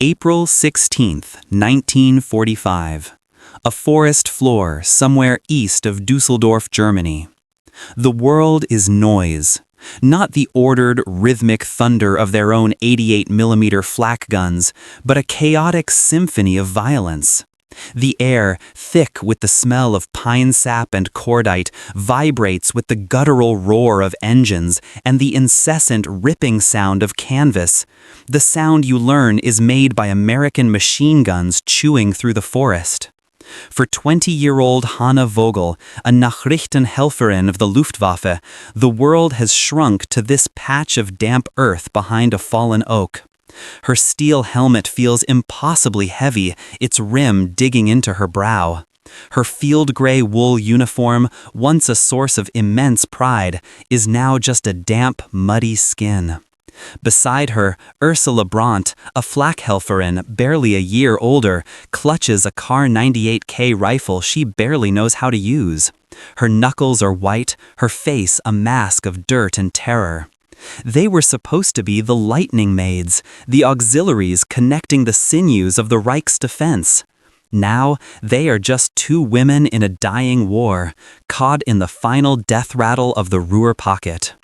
April 16th, 1945. A forest floor somewhere east of Dusseldorf, Germany. The world is noise. Not the ordered, rhythmic thunder of their own 88mm flak guns, but a chaotic symphony of violence. The air, thick with the smell of pine sap and cordite, vibrates with the guttural roar of engines and the incessant ripping sound of canvas. The sound you learn is made by American machine guns chewing through the forest. For 20-year-old Hanna Vogel, a Nachrichtenhelferin of the Luftwaffe, the world has shrunk to this patch of damp earth behind a fallen oak. Her steel helmet feels impossibly heavy, its rim digging into her brow. Her field gray wool uniform, once a source of immense pride, is now just a damp, muddy skin. Beside her, Ursula Brandt, a Flakhelferin, barely a year older, clutches a Kar 98K rifle she barely knows how to use. Her knuckles are white, her face a mask of dirt and terror. They were supposed to be the lightning maids, the auxiliaries connecting the sinews of the Reich's defense. Now, they are just two women in a dying war, caught in the final death rattle of the Ruhr pocket.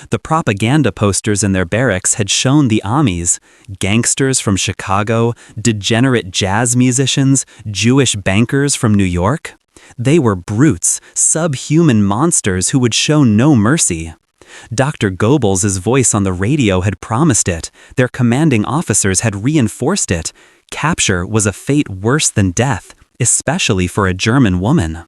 The propaganda posters in their barracks had shown the Amis, gangsters from Chicago, degenerate jazz musicians, Jewish bankers from New York. They were brutes, subhuman monsters who would show no mercy. Dr. Goebbels' voice on the radio had promised it. Their commanding officers had reinforced it. Capture was a fate worse than death, especially for a German woman.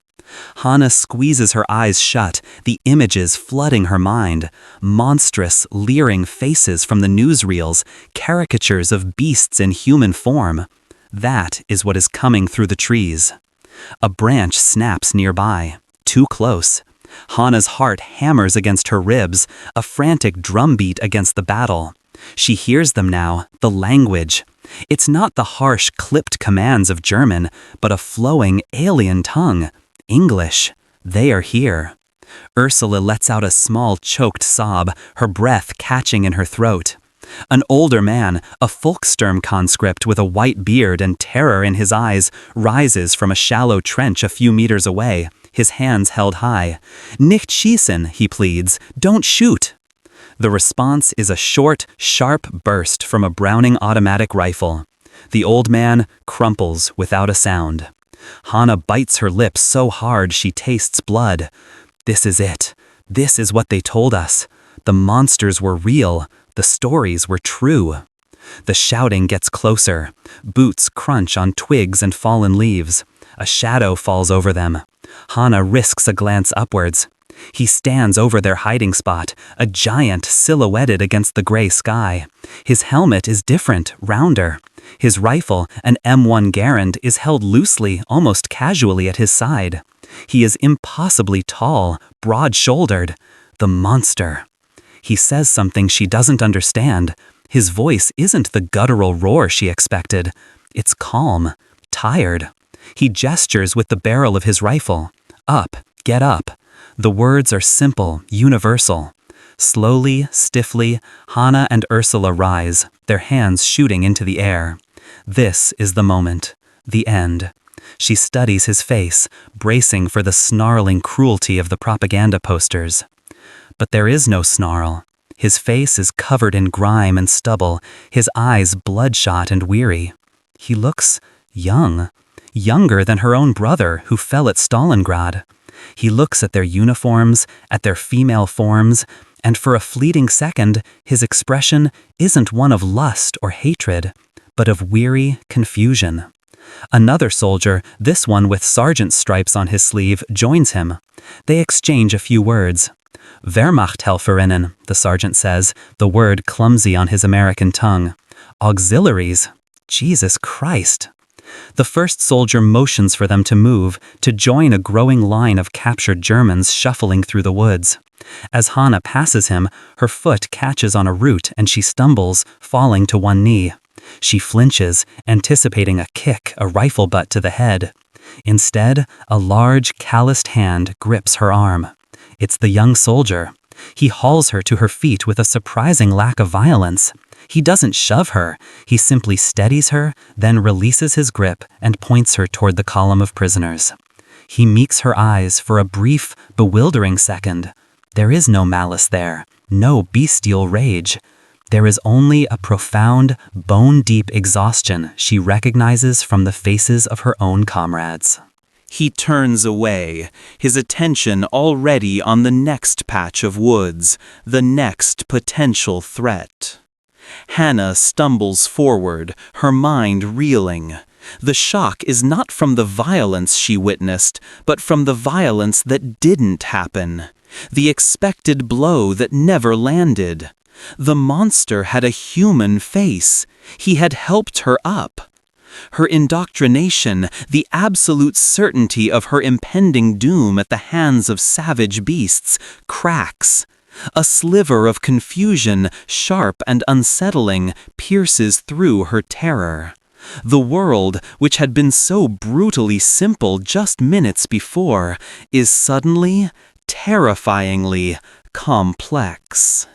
Hanna squeezes her eyes shut, the images flooding her mind. Monstrous, leering faces from the newsreels, caricatures of beasts in human form. That is what is coming through the trees. A branch snaps nearby, too close. Hanna's heart hammers against her ribs, a frantic drumbeat against the battle. She hears them now, the language. It's not the harsh, clipped commands of German, but a flowing, alien tongue. English. They are here. Ursula lets out a small, choked sob, her breath catching in her throat. An older man, a Volkssturm conscript with a white beard and terror in his eyes, rises from a shallow trench a few meters away, his hands held high. "Nicht schießen," he pleads. "Don't shoot." The response is a short, sharp burst from a Browning automatic rifle. The old man crumples without a sound. Hanna bites her lips so hard she tastes blood. This is it. This is what they told us. The monsters were real. The stories were true. The shouting gets closer. Boots crunch on twigs and fallen leaves. A shadow falls over them. Hanna risks a glance upwards. He stands over their hiding spot, a giant silhouetted against the gray sky. His helmet is different, rounder. His rifle, an M1 Garand, is held loosely, almost casually at his side. He is impossibly tall, broad-shouldered. The monster. He says something she doesn't understand. His voice isn't the guttural roar she expected. It's calm, tired. He gestures with the barrel of his rifle. Up, get up. The words are simple, universal. Slowly, stiffly, Hanna and Ursula rise, their hands shooting into the air. This is the moment, the end. She studies his face, bracing for the snarling cruelty of the propaganda posters. But there is no snarl. His face is covered in grime and stubble, his eyes bloodshot and weary. He looks young, younger than her own brother who fell at Stalingrad. He looks at their uniforms, at their female forms, and for a fleeting second, his expression isn't one of lust or hatred, but of weary confusion. Another soldier, this one with sergeant's stripes on his sleeve, joins him. They exchange a few words. Wehrmachthelferinnen, the sergeant says, the word clumsy on his American tongue. Auxiliaries. Jesus Christ. The first soldier motions for them to move, to join a growing line of captured Germans shuffling through the woods. As Hanna passes him, her foot catches on a root and she stumbles, falling to one knee. She flinches, anticipating a kick, a rifle butt to the head. Instead, a large, calloused hand grips her arm. It's the young soldier. He hauls her to her feet with a surprising lack of violence. He doesn't shove her, he simply steadies her, then releases his grip and points her toward the column of prisoners. He meeks her eyes for a brief, bewildering second. There is no malice there, no bestial rage. There is only a profound, bone-deep exhaustion she recognizes from the faces of her own comrades. He turns away, his attention already on the next patch of woods, the next potential threat. Hannah stumbles forward, her mind reeling. The shock is not from the violence she witnessed, but from the violence that didn't happen. The expected blow that never landed. The monster had a human face. He had helped her up. Her indoctrination, the absolute certainty of her impending doom at the hands of savage beasts, cracks. A sliver of confusion, sharp and unsettling, pierces through her terror. The world, which had been so brutally simple just minutes before, is suddenly, terrifyingly complex.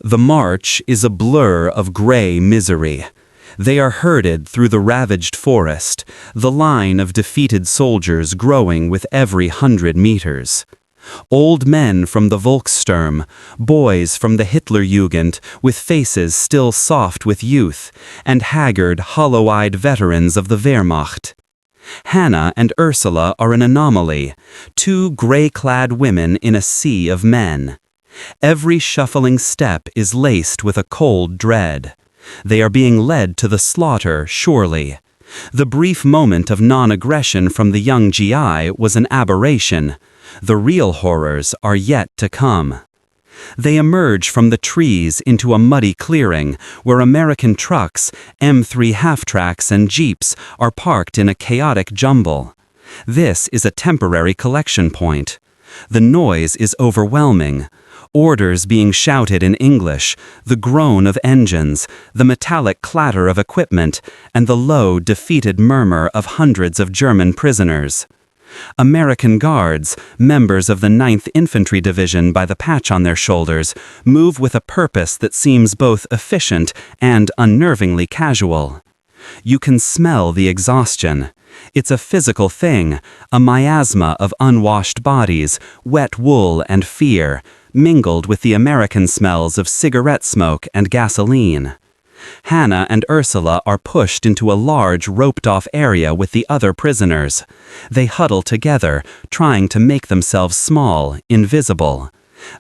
The march is a blur of gray misery. They are herded through the ravaged forest, the line of defeated soldiers growing with every 100 meters. Old men from the Volkssturm, boys from the Hitlerjugend with faces still soft with youth, and haggard, hollow-eyed veterans of the Wehrmacht. Hannah and Ursula are an anomaly, two gray-clad women in a sea of men. Every shuffling step is laced with a cold dread. They are being led to the slaughter, surely. The brief moment of non-aggression from the young GI was an aberration. The real horrors are yet to come. They emerge from the trees into a muddy clearing where American trucks, M3 half-tracks and jeeps are parked in a chaotic jumble. This is a temporary collection point. The noise is overwhelming. Orders being shouted in English, the groan of engines, the metallic clatter of equipment, and the low, defeated murmur of hundreds of German prisoners. American guards, members of the 9th Infantry Division by the patch on their shoulders, move with a purpose that seems both efficient and unnervingly casual. You can smell the exhaustion. It's a physical thing, a miasma of unwashed bodies, wet wool and fear, mingled with the American smells of cigarette smoke and gasoline. Hannah and Ursula are pushed into a large, roped-off area with the other prisoners. They huddle together, trying to make themselves small, invisible.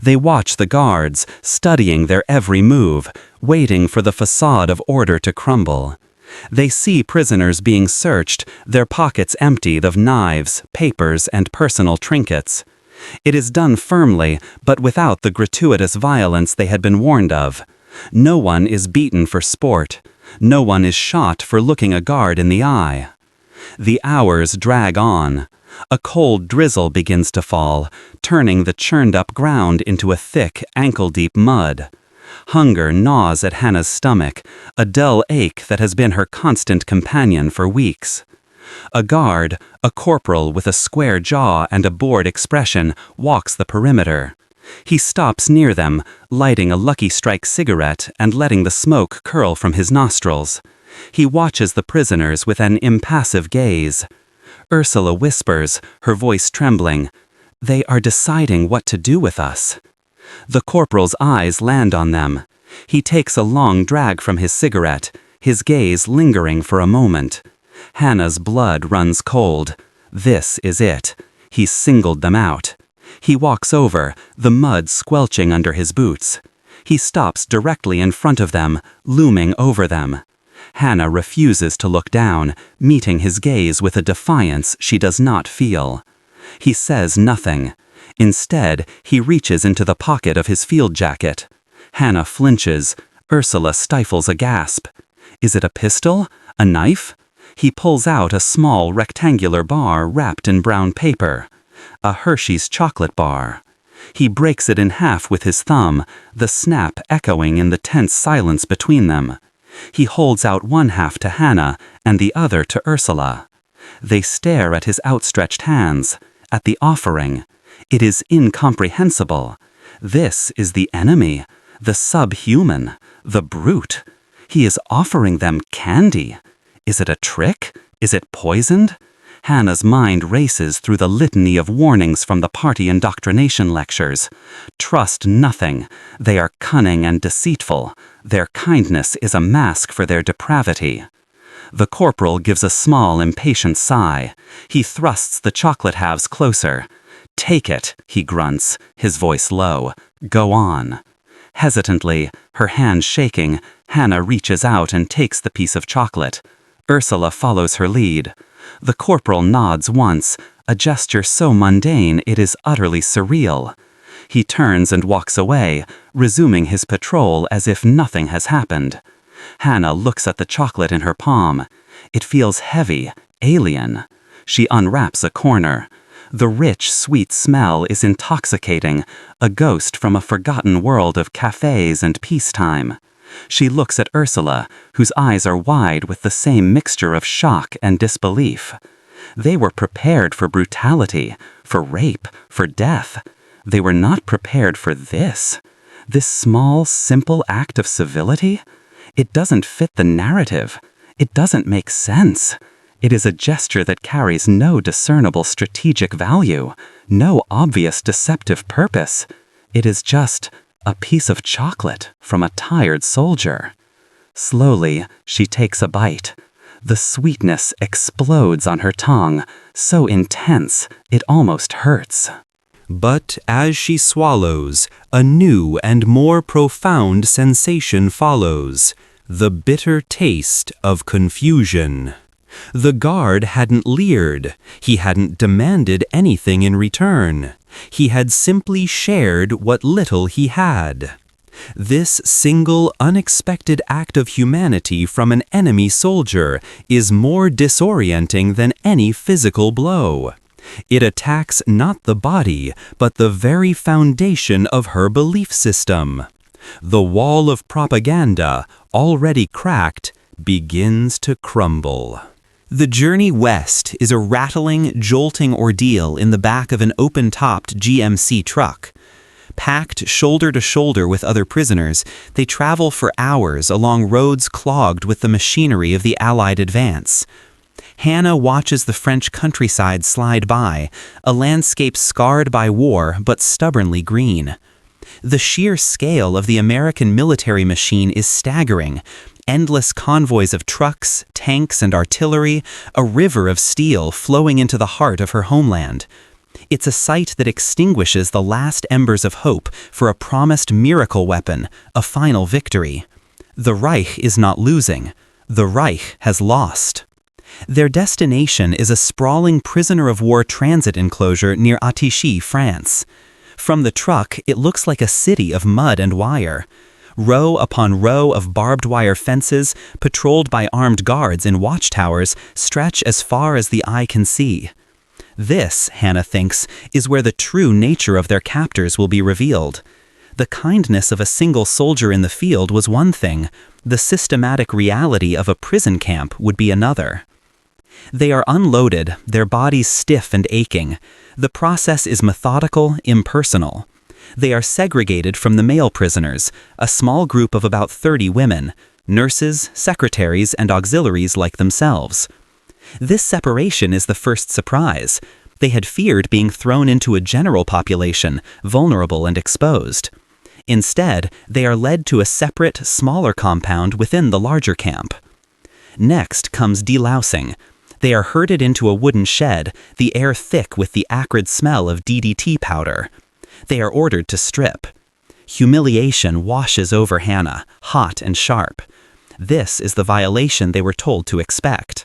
They watch the guards, studying their every move, waiting for the facade of order to crumble. They see prisoners being searched, their pockets emptied of knives, papers, and personal trinkets. It is done firmly, but without the gratuitous violence they had been warned of. No one is beaten for sport. No one is shot for looking a guard in the eye. The hours drag on. A cold drizzle begins to fall, turning the churned-up ground into a thick, ankle-deep mud. Hunger gnaws at Hannah's stomach, a dull ache that has been her constant companion for weeks. A guard, a corporal with a square jaw and a bored expression, walks the perimeter. He stops near them, lighting a Lucky Strike cigarette and letting the smoke curl from his nostrils. He watches the prisoners with an impassive gaze. Ursula whispers, her voice trembling, "They are deciding what to do with us." The corporal's eyes land on them. He takes a long drag from his cigarette, his gaze lingering for a moment. Hannah's blood runs cold. This is it. He's singled them out. He walks over, the mud squelching under his boots. He stops directly in front of them, looming over them. Hannah refuses to look down, meeting his gaze with a defiance she does not feel. He says nothing. Instead, he reaches into the pocket of his field jacket. Hannah flinches. Ursula stifles a gasp. Is it a pistol? A knife? He pulls out a small rectangular bar wrapped in brown paper. A Hershey's chocolate bar. He breaks it in half with his thumb, the snap echoing in the tense silence between them. He holds out one half to Hannah and the other to Ursula. They stare at his outstretched hands, at the offering. It is incomprehensible. This is the enemy, the subhuman, the brute. He is offering them candy. Is it a trick? Is it poisoned? Hannah's mind races through the litany of warnings from the party indoctrination lectures. Trust nothing. They are cunning and deceitful. Their kindness is a mask for their depravity. The corporal gives a small, impatient sigh. He thrusts the chocolate halves closer. "Take it," he grunts, his voice low. "Go on." Hesitantly, her hand shaking, Hannah reaches out and takes the piece of chocolate. Ursula follows her lead. The corporal nods once, a gesture so mundane it is utterly surreal. He turns and walks away, resuming his patrol as if nothing has happened. Hannah looks at the chocolate in her palm. It feels heavy, alien. She unwraps a corner. The rich, sweet smell is intoxicating, a ghost from a forgotten world of cafes and peacetime. She looks at Ursula, whose eyes are wide with the same mixture of shock and disbelief. They were prepared for brutality, for rape, for death. They were not prepared for this. This small, simple act of civility? It doesn't fit the narrative. It doesn't make sense. It is a gesture that carries no discernible strategic value, no obvious deceptive purpose. It is just a piece of chocolate from a tired soldier. Slowly, she takes a bite. The sweetness explodes on her tongue, so intense it almost hurts. But as she swallows, a new and more profound sensation follows, the bitter taste of confusion. The guard hadn't leered. He hadn't demanded anything in return. He had simply shared what little he had. This single, unexpected act of humanity from an enemy soldier is more disorienting than any physical blow. It attacks not the body, but the very foundation of her belief system. The wall of propaganda, already cracked, begins to crumble. The journey west is a rattling, jolting ordeal in the back of an open-topped GMC truck. Packed shoulder to shoulder with other prisoners, they travel for hours along roads clogged with the machinery of the Allied advance. Hannah watches the French countryside slide by, a landscape scarred by war but stubbornly green. The sheer scale of the American military machine is staggering. Endless convoys of trucks, tanks, and artillery, a river of steel flowing into the heart of her homeland. It's a sight that extinguishes the last embers of hope for a promised miracle weapon, a final victory. The Reich is not losing. The Reich has lost. Their destination is a sprawling prisoner-of-war transit enclosure near Attichy, France. From the truck, it looks like a city of mud and wire. Row upon row of barbed wire fences, patrolled by armed guards in watchtowers, stretch as far as the eye can see. This, Hannah thinks, is where the true nature of their captors will be revealed. The kindness of a single soldier in the field was one thing. The systematic reality of a prison camp would be another. They are unloaded, their bodies stiff and aching. The process is methodical, impersonal. They are segregated from the male prisoners, a small group of about 30 women, nurses, secretaries, and auxiliaries like themselves. This separation is the first surprise. They had feared being thrown into a general population, vulnerable and exposed. Instead, they are led to a separate, smaller compound within the larger camp. Next comes delousing. They are herded into a wooden shed, the air thick with the acrid smell of DDT powder. They are ordered to strip. Humiliation washes over Hannah, hot and sharp. This is the violation they were told to expect.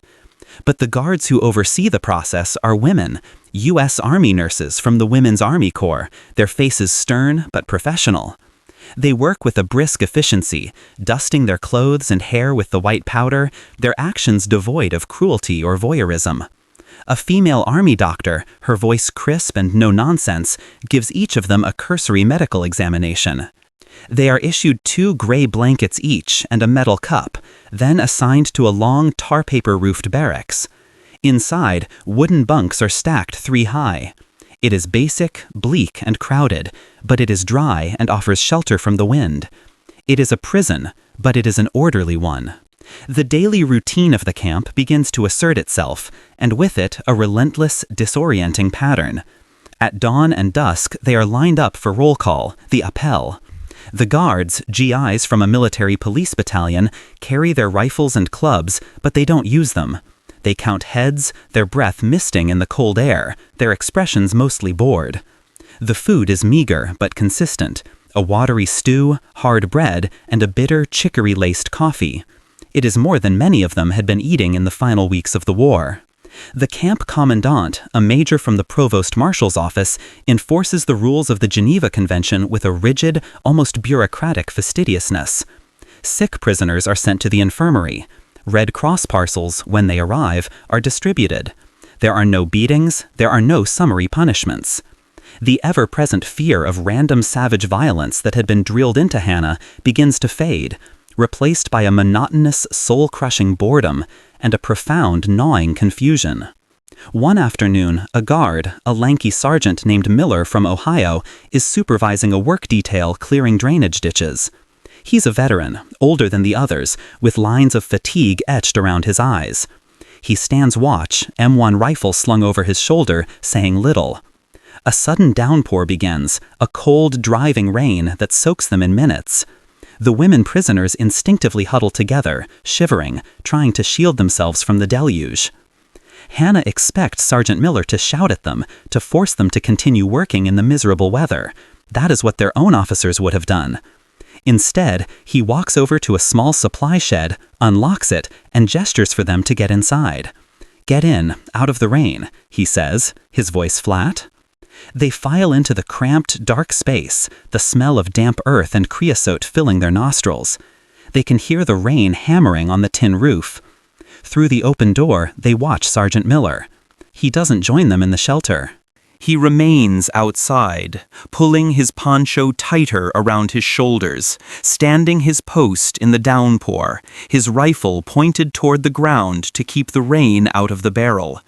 But the guards who oversee the process are women, U.S. Army nurses from the Women's Army Corps, their faces stern but professional. They work with a brisk efficiency, dusting their clothes and hair with the white powder, their actions devoid of cruelty or voyeurism. A female army doctor, her voice crisp and no nonsense, gives each of them a cursory medical examination. They are issued 2 gray blankets each and a metal cup, then assigned to a long tar-paper-roofed barracks. Inside, wooden bunks are stacked 3 high. It is basic, bleak, and crowded, but it is dry and offers shelter from the wind. It is a prison, but it is an orderly one. The daily routine of the camp begins to assert itself, and with it a relentless, disorienting pattern. At dawn and dusk, they are lined up for roll call, the appel. The guards, GIs from a military police battalion, carry their rifles and clubs, but they don't use them. They count heads, their breath misting in the cold air, their expressions mostly bored. The food is meager but consistent, a watery stew, hard bread, and a bitter, chicory-laced coffee. It is more than many of them had been eating in the final weeks of the war. The camp commandant, a major from the provost marshal's office, enforces the rules of the Geneva Convention with a rigid, almost bureaucratic fastidiousness. Sick prisoners are sent to the infirmary. Red Cross parcels, when they arrive, are distributed. There are no beatings, there are no summary punishments. The ever-present fear of random savage violence that had been drilled into Hannah begins to fade, replaced by a monotonous, soul-crushing boredom and a profound, gnawing confusion. One afternoon, a guard, a lanky sergeant named Miller from Ohio, is supervising a work detail clearing drainage ditches. He's a veteran, older than the others, with lines of fatigue etched around his eyes. He stands watch, M1 rifle slung over his shoulder, saying little. A sudden downpour begins, a cold, driving rain that soaks them in minutes. The women prisoners instinctively huddle together, shivering, trying to shield themselves from the deluge. Hannah expects Sergeant Miller to shout at them, to force them to continue working in the miserable weather. That is what their own officers would have done. Instead, he walks over to a small supply shed, unlocks it, and gestures for them to get inside. "Get in, out of the rain," he says, his voice flat. They file into the cramped, dark space, the smell of damp earth and creosote filling their nostrils. They can hear the rain hammering on the tin roof. Through the open door, they watch Sergeant Miller. He doesn't join them in the shelter. He remains outside, pulling his poncho tighter around his shoulders, standing his post in the downpour, his rifle pointed toward the ground to keep the rain out of the barrel.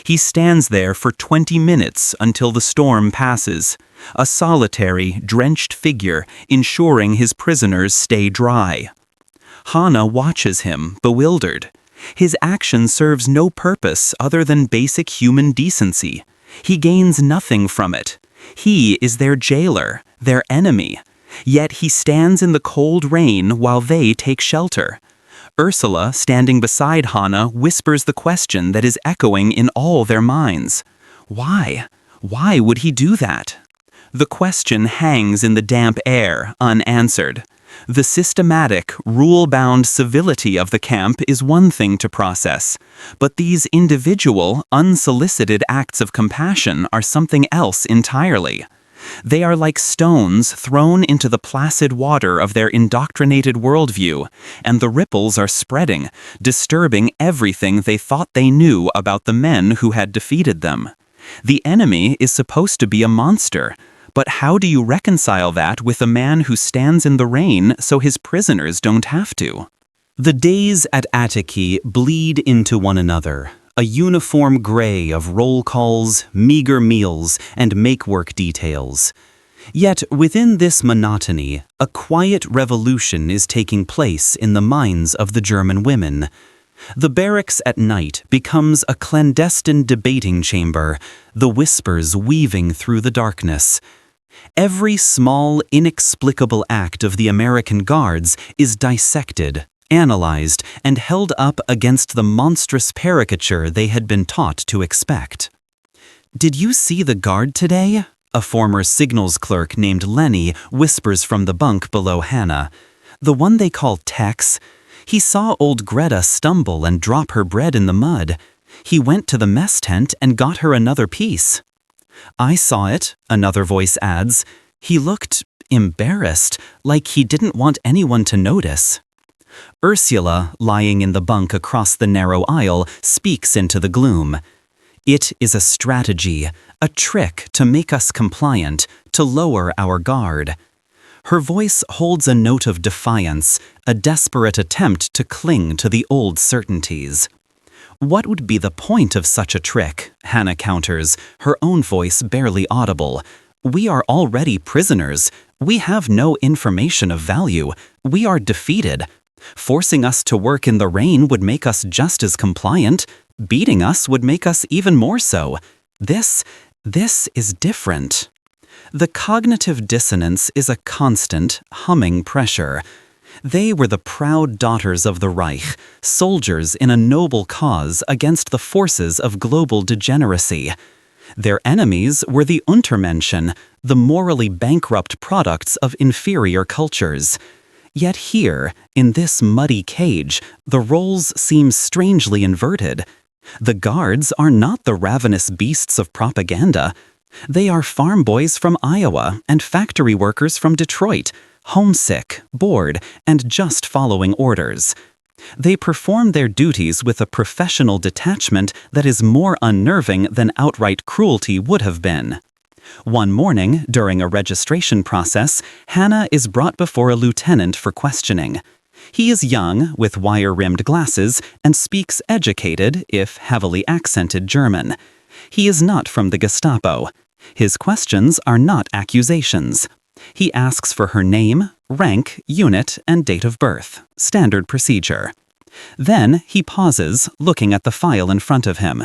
He stands there for 20 minutes until the storm passes, a solitary, drenched figure ensuring his prisoners stay dry. Hannah watches him, bewildered. His action serves no purpose other than basic human decency. He gains nothing from it. He is their jailer, their enemy. Yet he stands in the cold rain while they take shelter. Ursula, standing beside Hannah, whispers the question that is echoing in all their minds. Why? Why would he do that? The question hangs in the damp air, unanswered. The systematic, rule-bound civility of the camp is one thing to process, but these individual, unsolicited acts of compassion are something else entirely. They are like stones thrown into the placid water of their indoctrinated worldview, and the ripples are spreading, disturbing everything they thought they knew about the men who had defeated them. The enemy is supposed to be a monster, but how do you reconcile that with a man who stands in the rain so his prisoners don't have to? The days at Attiki bleed into one another. A uniform gray of roll calls, meager meals, and make-work details. Yet within this monotony, a quiet revolution is taking place in the minds of the German women. The barracks at night becomes a clandestine debating chamber, the whispers weaving through the darkness. Every small, inexplicable act of the American Guards is dissected, analyzed, and held up against the monstrous caricature they had been taught to expect. "Did you see the guard today?" a former signals clerk named Lenny whispers from the bunk below Hannah. "The one they call Tex? He saw old Greta stumble and drop her bread in the mud. He went to the mess tent and got her another piece." "I saw it," another voice adds. "He looked embarrassed, like he didn't want anyone to notice." Ursula, lying in the bunk across the narrow aisle, speaks into the gloom. "It is a strategy, a trick to make us compliant, to lower our guard." Her voice holds a note of defiance, a desperate attempt to cling to the old certainties. "What would be the point of such a trick?" Hannah counters, her own voice barely audible. "We are already prisoners. We have no information of value. We are defeated. Forcing us to work in the rain would make us just as compliant. Beating us would make us even more so. This is different. The cognitive dissonance is a constant, humming pressure. They were the proud daughters of the Reich, soldiers in a noble cause against the forces of global degeneracy. Their enemies were the Untermenschen, the morally bankrupt products of inferior cultures. Yet here, in this muddy cage, the roles seem strangely inverted. The guards are not the ravenous beasts of propaganda. They are farm boys from Iowa and factory workers from Detroit, homesick, bored, and just following orders. They perform their duties with a professional detachment that is more unnerving than outright cruelty would have been. One morning, during a registration process, Hannah is brought before a lieutenant for questioning. He is young, with wire-rimmed glasses, and speaks educated, if heavily accented, German. He is not from the Gestapo. His questions are not accusations. He asks for her name, rank, unit, and date of birth. Standard procedure. Then he pauses, looking at the file in front of him.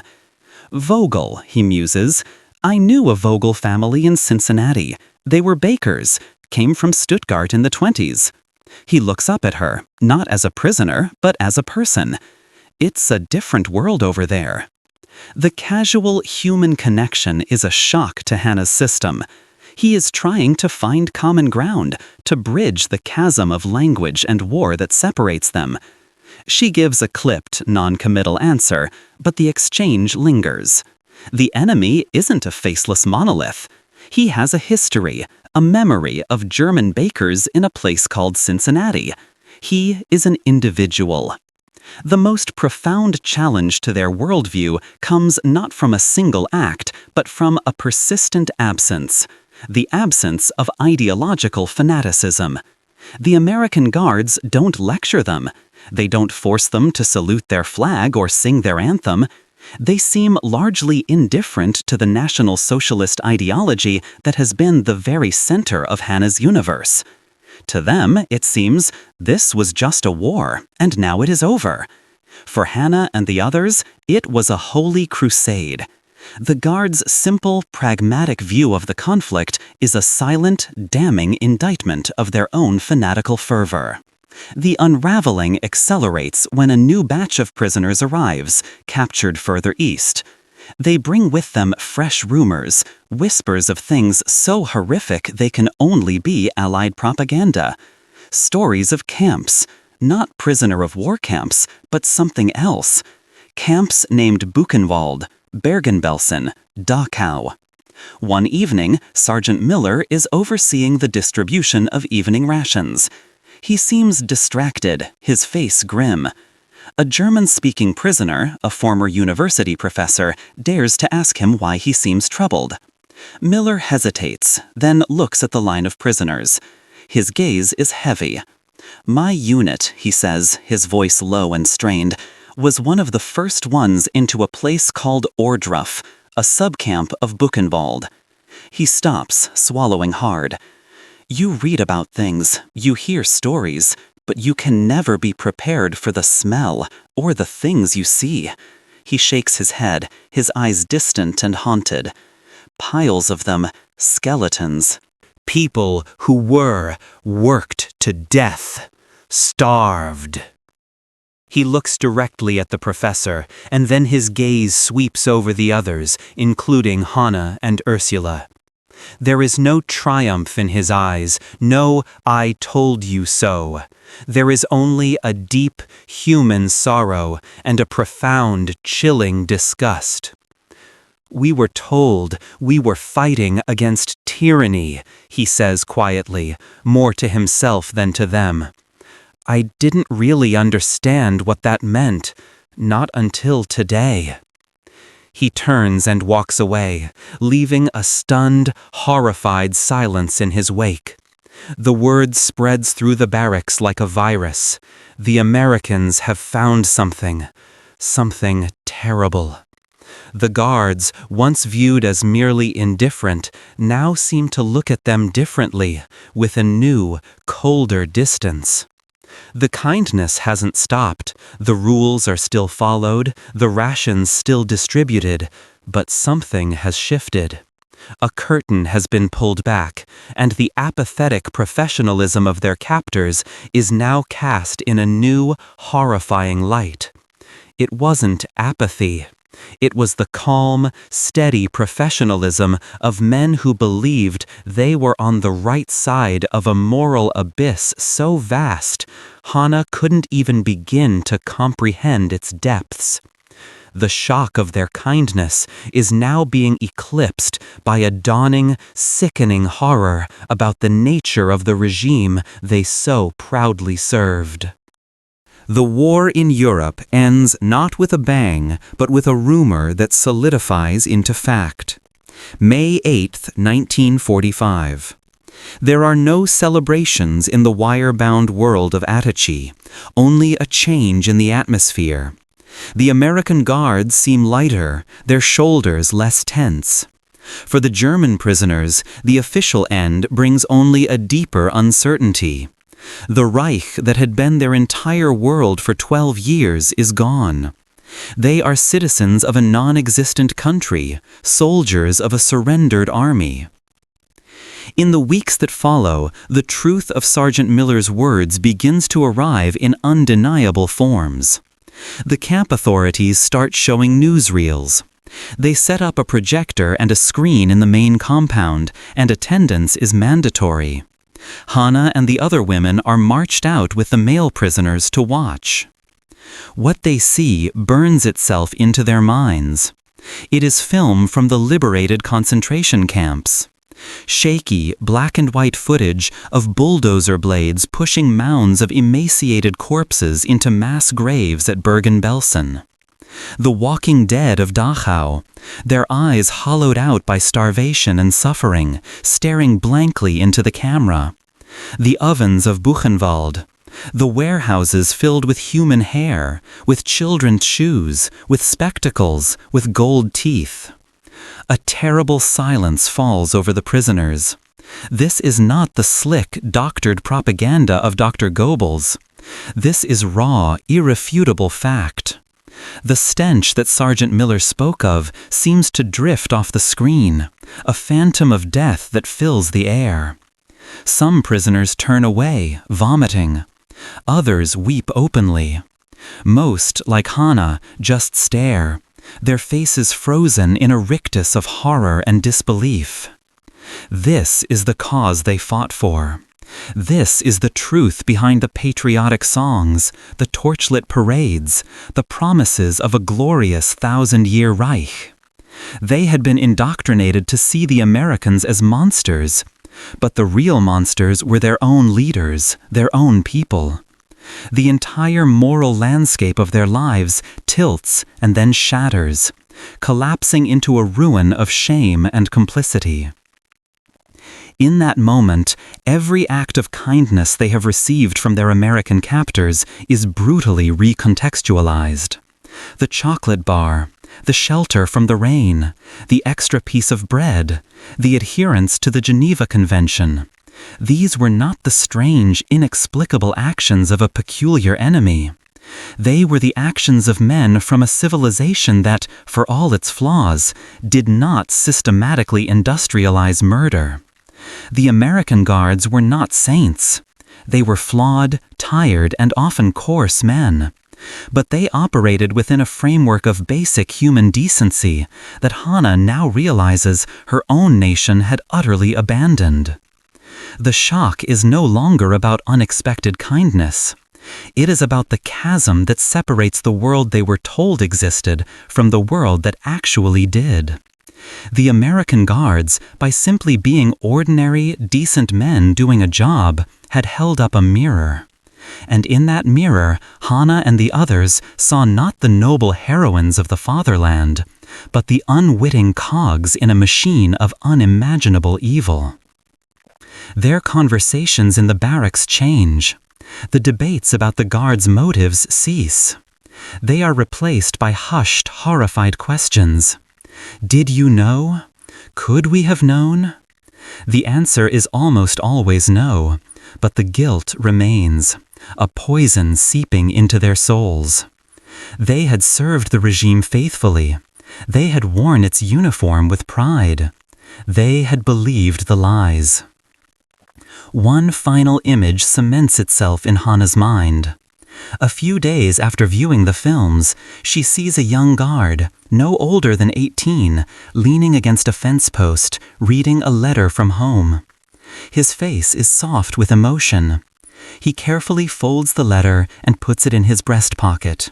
Vogel, he muses. I knew a Vogel family in Cincinnati. They were bakers, came from Stuttgart in the 20s. He looks up at her, not as a prisoner, but as a person. It's a different world over there. The casual human connection is a shock to Hannah's system. He is trying to find common ground, to bridge the chasm of language and war that separates them. She gives a clipped, non-committal answer, but the exchange lingers. The enemy isn't a faceless monolith. He has a history, a memory of German bakers in a place called Cincinnati. He is an individual. The most profound challenge to their worldview comes not from a single act, but from a persistent absence. The absence of ideological fanaticism. The American Guards don't lecture them. They don't force them to salute their flag or sing their anthem. They seem largely indifferent to the National Socialist ideology that has been the very center of Hannah's universe. To them, it seems, this was just a war, and now it is over. For Hannah and the others, it was a holy crusade. The Guards' simple, pragmatic view of the conflict is a silent, damning indictment of their own fanatical fervor. The unraveling accelerates when a new batch of prisoners arrives, captured further east. They bring with them fresh rumors, whispers of things so horrific they can only be Allied propaganda. Stories of camps, not prisoner of war camps, but something else. Camps named Buchenwald, Bergen-Belsen, Dachau. One evening, Sergeant Miller is overseeing the distribution of evening rations. He seems distracted, his face grim. A German-speaking prisoner, a former university professor, dares to ask him why he seems troubled. Miller hesitates, then looks at the line of prisoners. His gaze is heavy. My unit, he says, his voice low and strained, was one of the first ones into a place called Ohrdruf, a subcamp of Buchenwald. He stops, swallowing hard. You read about things, you hear stories, but you can never be prepared for the smell or the things you see. He shakes his head, his eyes distant and haunted. Piles of them, skeletons. People who were worked to death, starved. He looks directly at the professor, and then his gaze sweeps over the others, including Hannah and Ursula. There is no triumph in his eyes, no "I told you so." There is only a deep, human sorrow and a profound, chilling disgust. We were told we were fighting against tyranny, he says quietly, more to himself than to them. I didn't really understand what that meant, not until today. He turns and walks away, leaving a stunned, horrified silence in his wake. The word spreads through the barracks like a virus. The Americans have found something terrible. The guards, once viewed as merely indifferent, now seem to look at them differently, with a new, colder distance. The kindness hasn't stopped, the rules are still followed, the rations still distributed, but something has shifted. A curtain has been pulled back, and the apathetic professionalism of their captors is now cast in a new, horrifying light. It wasn't apathy. It was the calm, steady professionalism of men who believed they were on the right side of a moral abyss so vast, Hannah couldn't even begin to comprehend its depths. The shock of their kindness is now being eclipsed by a dawning, sickening horror about the nature of the regime they so proudly served. The war in Europe ends not with a bang, but with a rumor that solidifies into fact. May 8, 1945. There are no celebrations in the wire-bound world of Attichie, only a change in the atmosphere. The American guards seem lighter, their shoulders less tense. For the German prisoners, the official end brings only a deeper uncertainty. The Reich that had been their entire world for 12 years is gone. They are citizens of a non-existent country, soldiers of a surrendered army. In the weeks that follow, the truth of Sergeant Miller's words begins to arrive in undeniable forms. The camp authorities start showing newsreels. They set up a projector and a screen in the main compound, and attendance is mandatory. Hannah and the other women are marched out with the male prisoners to watch. What they see burns itself into their minds. It is film from the liberated concentration camps. Shaky, black and white footage of bulldozer blades pushing mounds of emaciated corpses into mass graves at Bergen-Belsen. The walking dead of Dachau, their eyes hollowed out by starvation and suffering, staring blankly into the camera. The ovens of Buchenwald. The warehouses filled with human hair, with children's shoes, with spectacles, with gold teeth. A terrible silence falls over the prisoners. This is not the slick, doctored propaganda of Dr. Goebbels. This is raw, irrefutable fact. The stench that Sergeant Miller spoke of seems to drift off the screen, a phantom of death that fills the air. Some prisoners turn away, vomiting. Others weep openly. Most, like Hannah, just stare, their faces frozen in a rictus of horror and disbelief. This is the cause they fought for. This is the truth behind the patriotic songs, the torchlit parades, the promises of a glorious 1,000-year Reich. They had been indoctrinated to see the Americans as monsters, but the real monsters were their own leaders, their own people. The entire moral landscape of their lives tilts and then shatters, collapsing into a ruin of shame and complicity. In that moment, every act of kindness they have received from their American captors is brutally recontextualized. The chocolate bar, the shelter from the rain, the extra piece of bread, the adherence to the Geneva Convention. These were not the strange, inexplicable actions of a peculiar enemy. They were the actions of men from a civilization that, for all its flaws, did not systematically industrialize murder. The American guards were not saints. They were flawed, tired, and often coarse men. But they operated within a framework of basic human decency that Hannah now realizes her own nation had utterly abandoned. The shock is no longer about unexpected kindness. It is about the chasm that separates the world they were told existed from the world that actually did. The American guards, by simply being ordinary, decent men doing a job, had held up a mirror. And in that mirror, Hannah and the others saw not the noble heroines of the fatherland, but the unwitting cogs in a machine of unimaginable evil. Their conversations in the barracks change. The debates about the guards' motives cease. They are replaced by hushed, horrified questions. Did you know? Could we have known? The answer is almost always no, but the guilt remains. a poison seeping into their souls. They had served the regime faithfully. They had worn its uniform with pride. They had believed the lies. One final image cements itself in Hannah's mind. A few days after viewing the films, she sees a young guard, no older than 18, leaning against a fence post, reading a letter from home. His face is soft with emotion. He carefully folds the letter and puts it in his breast pocket,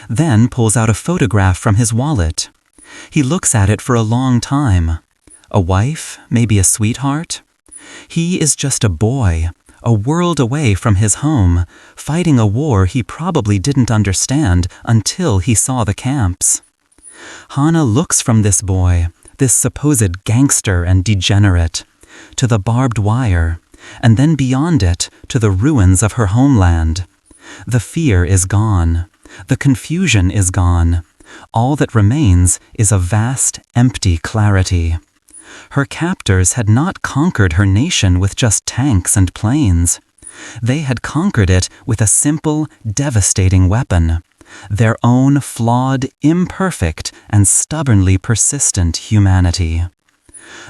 then pulls out a photograph from his wallet. He looks at it for a long time. A wife, maybe a sweetheart? He is just a boy, a world away from his home, fighting a war he probably didn't understand until he saw the camps. Hannah looks from this boy, this supposed gangster and degenerate, to the barbed wire, and then beyond it to the ruins of her homeland. The fear is gone. The confusion is gone. All that remains is a vast, empty clarity. Her captors had not conquered her nation with just tanks and planes. They had conquered it with a simple, devastating weapon, their own flawed, imperfect, and stubbornly persistent humanity.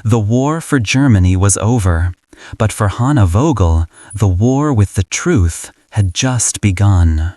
The war for Germany was over, but for Hannah Vogel, the war with the truth had just begun.